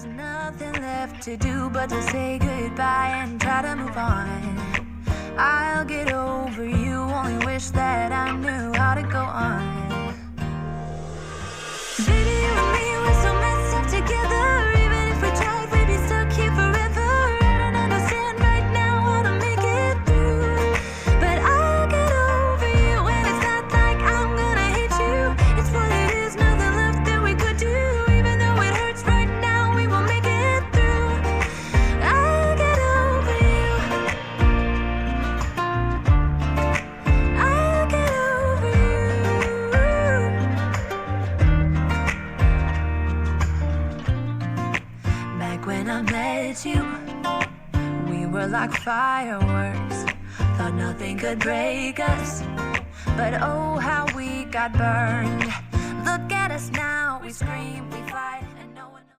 There's nothing left to do but to say goodbye and try to move on. I'll get over you, only wish that I knew how to go on. Baby, you and me, we're so messed up together. Even if we tried, we'd be stuck here forever. I don't understand right now how to make it through, but I'll get over you, and it's not like I'm gonna hate you. It's what it is, nothing left that we could do. Even though it hurts right now, we will make it through. I'll get over you. I'll get over you. Back when I met you, we were like fireworks. Thought nothing could break us, but oh how we got burned. Look at us now, we scream, we fight.